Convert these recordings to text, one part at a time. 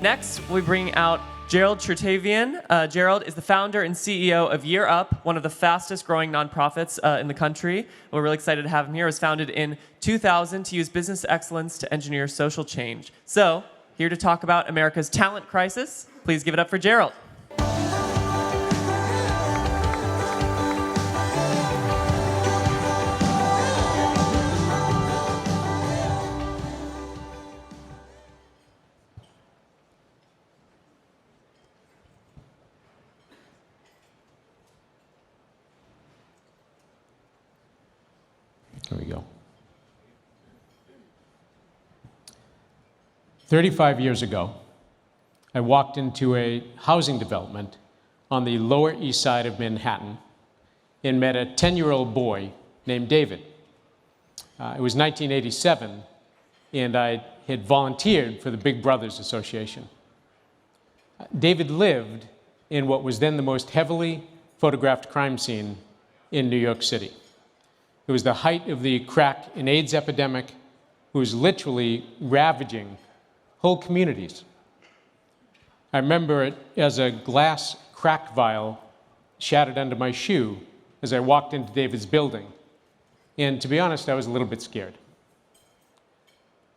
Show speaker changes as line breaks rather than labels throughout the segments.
Next, we bring out Gerald Chertavian. Gerald is the founder and CEO of Year Up, one of the fastest growing nonprofits in the country. We're really excited to have him here. It was founded in 2000 to use business excellence to engineer social change. So, here to talk about America's talent crisis, please give it up for Gerald.
There we go. 35 years ago, I walked into a housing development on the Lower East Side of Manhattan and met a 10-year-old boy named David. It was 1987, and I had volunteered for the Big Brothers Association. David lived in what was then the most heavily photographed crime scene in New York City. It was the height of the crack and AIDS epidemic. It was literally ravaging whole communities. I remember it as a glass crack vial shattered under my shoe as I walked into David's building. And to be honest, I was a little bit scared.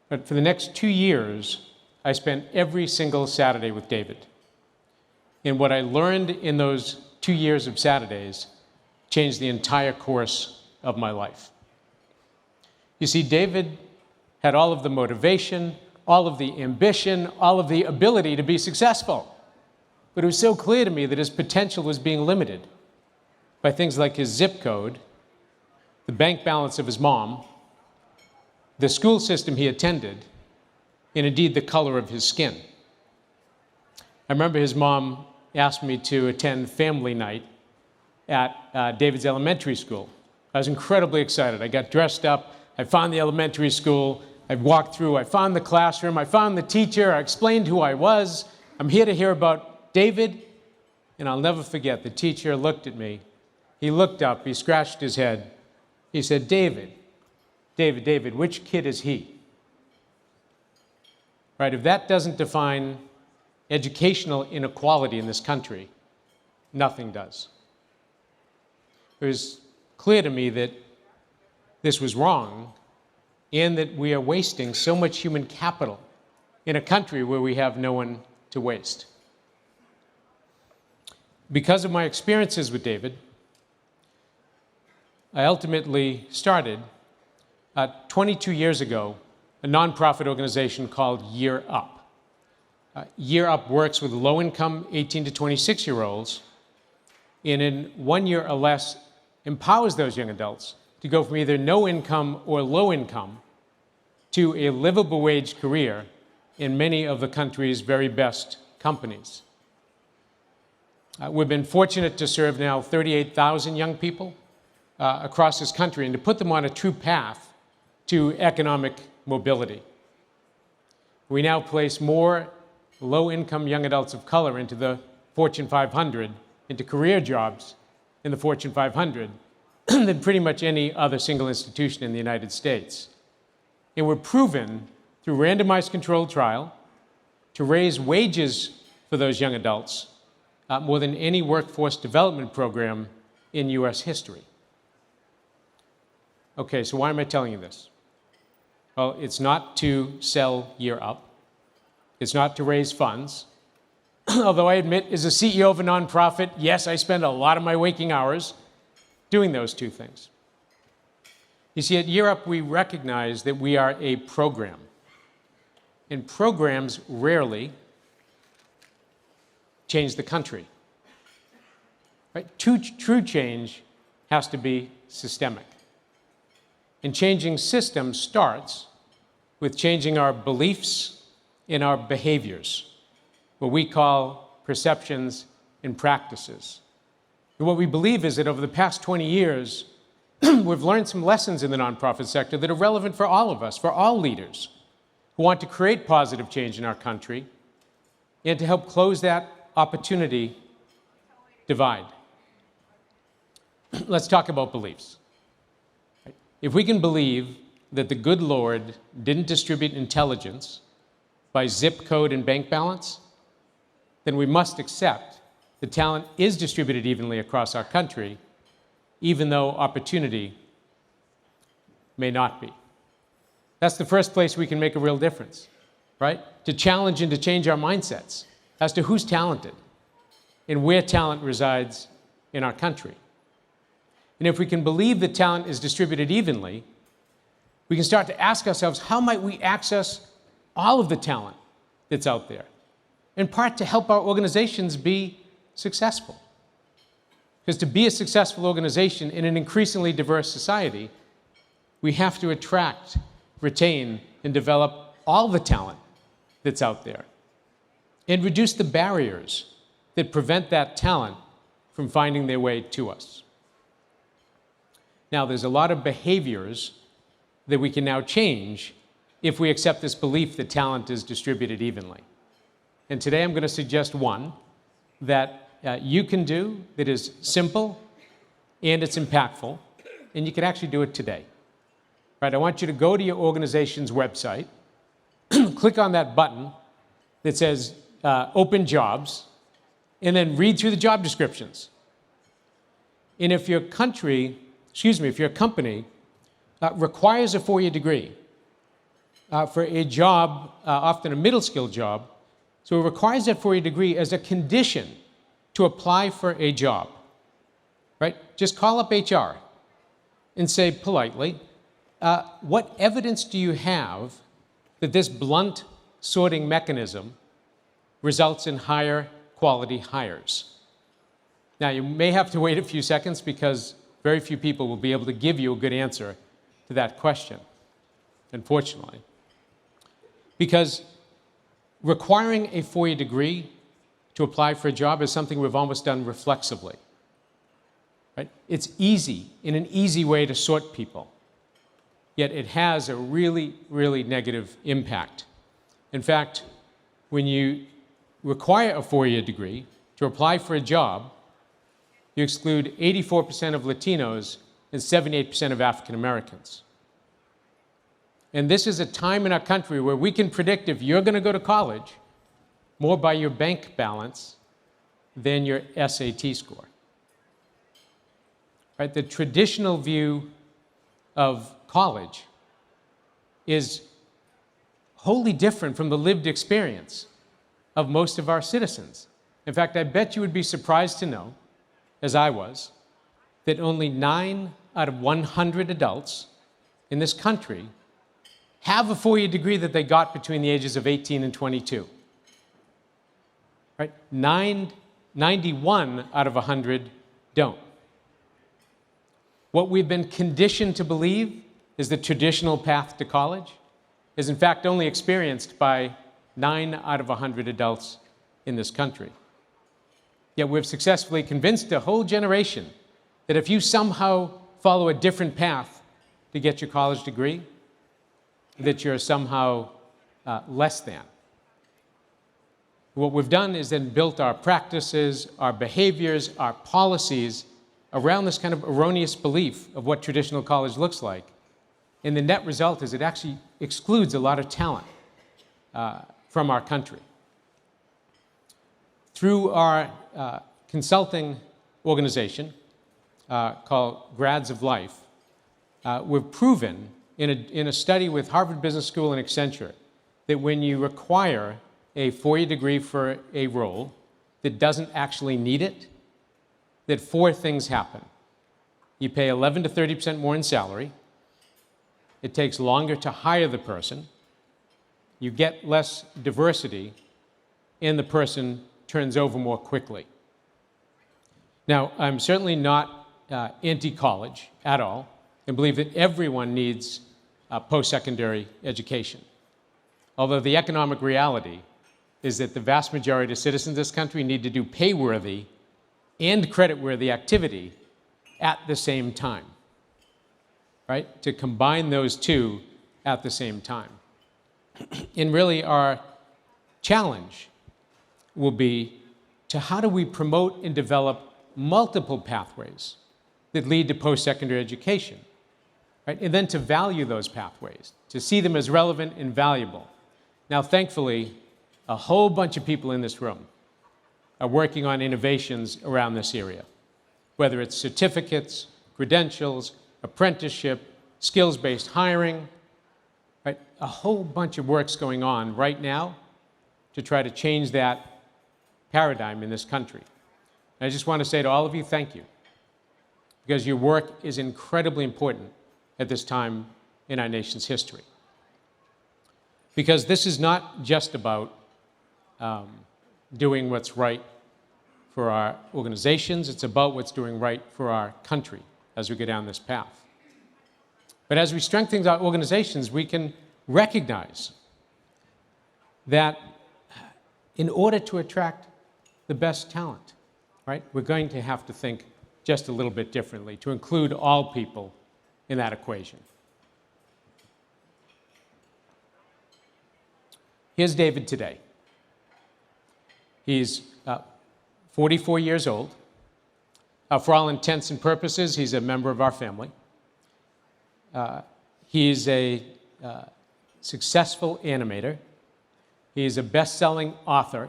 But for the next 2 years, I spent every single Saturday with David. And what I learned in those 2 years of Saturdays changed the entire course of my life. You see, David had all of the motivation, all of the ambition, all of the ability to be successful. But it was so clear to me that his potential was being limited by things like his zip code, the bank balance of his mom, the school system he attended, and indeed the color of his skin. I remember his mom asked me to attend family night at David's elementary school. I was incredibly excited. I got dressed up. I found the elementary school. I walked through. I found the classroom. I found the teacher. I explained who I was. I'm here to hear about David. And I'll never forget, the teacher looked at me. He looked up. He scratched his head. He said, David, which kid is he? Right? If that doesn't define educational inequality in this country, nothing does. It was clear to me that this was wrong and that we are wasting so much human capital in a country where we have no one to waste. Because of my experiences with David, I ultimately started 22 years ago a nonprofit organization called Year Up. Year Up works with low-income 18 to 26-year-olds, and in 1 year or less empowers those young adults to go from either no income or low income to a livable wage career in many of the country's very best companies. We've been fortunate to serve now 38,000 young people across this country and to put them on a true path to economic mobility. We now place more low-income young adults of color into the Fortune 500, into career jobs in the Fortune 500 than pretty much any other single institution in the United States. And we're proven through randomized controlled trial to raise wages for those young adults more than any workforce development program in US history. Okay, so why am I telling you this? Well, it's not to sell Year Up. It's not to raise funds. Although I admit, as a CEO of a nonprofit, yes, I spend a lot of my waking hours doing those two things. You see, at Year Up, we recognize that we are a program. And programs rarely change the country. Right? True change has to be systemic. And changing systems starts with changing our beliefs and our behaviors, what we call perceptions and practices. And what we believe is that over the past 20 years, we've learned some lessons in the nonprofit sector that are relevant for all of us, for all leaders who want to create positive change in our country and to help close that opportunity divide. Let's talk about beliefs. If we can believe that the good Lord didn't distribute intelligence by zip code and bank balance, then we must accept that talent is distributed evenly across our country, even though opportunity may not be. That's the first place we can make a real difference, right? To challenge and to change our mindsets as to who's talented and where talent resides in our country. And if we can believe that talent is distributed evenly, we can start to ask ourselves, how might we access all of the talent that's out there? In part to help our organizations be successful. Because to be a successful organization in an increasingly diverse society, we have to attract, retain, and develop all the talent that's out there, and reduce the barriers that prevent that talent from finding their way to us. Now, there's a lot of behaviors that we can now change if we accept this belief that talent is distributed evenly. And today I'm going to suggest one that you can do that is simple and it's impactful, and you can actually do it today. Right, I want you to go to your organization's website, click on that button that says Open Jobs, and then read through the job descriptions. And if your company requires a four-year degree for a job, often a middle-skill job, so it requires that four-year degree as a condition to apply for a job, right? Just call up HR and say politely, what evidence do you have that this blunt sorting mechanism results in higher quality hires? Now, you may have to wait a few seconds because very few people will be able to give you a good answer to that question, unfortunately. Because requiring a four-year degree to apply for a job is something we've almost done reflexively. Right? It's easy, in an easy way to sort people, yet it has a really, really negative impact. In fact, when you require a four-year degree to apply for a job, you exclude 84% of Latinos and 78% of African Americans. And this is a time in our country where we can predict if you're going to go to college more by your bank balance than your SAT score. Right? The traditional view of college is wholly different from the lived experience of most of our citizens. In fact, I bet you would be surprised to know, as I was, that only 9 out of 100 adults in this country have a four-year degree that they got between the ages of 18 and 22. Right? 91 out of 100 don't. What we've been conditioned to believe is the traditional path to college is in fact only experienced by 9 out of 100 adults in this country. Yet we've successfully convinced a whole generation that if you somehow follow a different path to get your college degree, that you're somehow less than. What we've done is then built our practices, our behaviors, our policies around this kind of erroneous belief of what traditional college looks like. And the net result is it actually excludes a lot of talent from our country. Through our consulting organization called Grads of Life, we've proven in a study with Harvard Business School and Accenture that when you require a four-year degree for a role that doesn't actually need it, that 4 things happen. You pay 11 to 30% more in salary. It takes longer to hire the person. You get less diversity, and the person turns over more quickly. Now, I'm certainly not anti-college at all, and believe that everyone needs post-secondary education. Although the economic reality is that the vast majority of citizens of this country need to do pay-worthy and credit-worthy activity at the same time, right? To combine those two at the same time. And really our challenge will be to how do we promote and develop multiple pathways that lead to post-secondary education, right? And then to value those pathways, to see them as relevant and valuable, Now, thankfully, a whole bunch of people in this room are working on innovations around this area, whether it's certificates, credentials, apprenticeship, skills-based hiring, right? A whole bunch of work's going on right now to try to change that paradigm in this country. And I just want to say to all of you, thank you, because your work is incredibly important at this time in our nation's history. Because this is not just about doing what's right for our organizations, it's about what's doing right for our country as we go down this path. But as we strengthen our organizations, we can recognize that in order to attract the best talent, right, we're going to have to think just a little bit differently to include all people in that equation. Here's David today. He's 44 years old. For all intents and purposes, he's a member of our family. He's a successful animator. He's a best-selling author.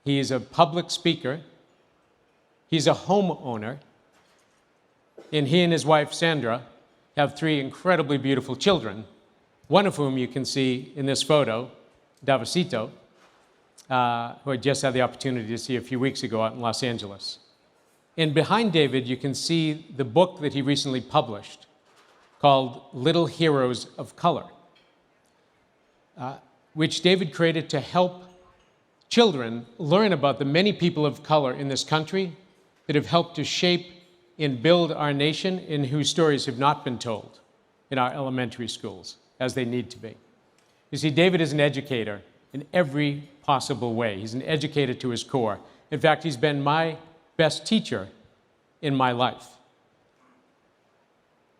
He's a public speaker. He's a homeowner. And he and his wife, Sandra, have 3 incredibly beautiful children, one of whom you can see in this photo, Davosito, who I just had the opportunity to see a few weeks ago out in Los Angeles. And behind David, you can see the book that he recently published called Little Heroes of Color, which David created to help children learn about the many people of color in this country that have helped to shape and build our nation and whose stories have not been told in our elementary schools as they need to be. You see, David is an educator in every possible way. He's an educator to his core. In fact, he's been my best teacher in my life.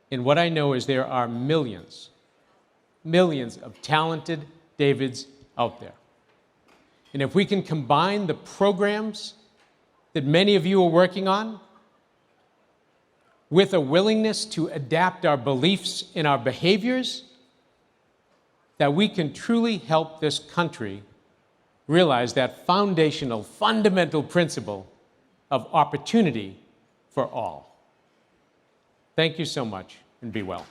And what I know is there are millions of talented Davids out there. And if we can combine the programs that many of you are working on with a willingness to adapt our beliefs and our behaviors, that we can truly help this country realize that foundational, fundamental principle of opportunity for all. Thank you so much, and be well.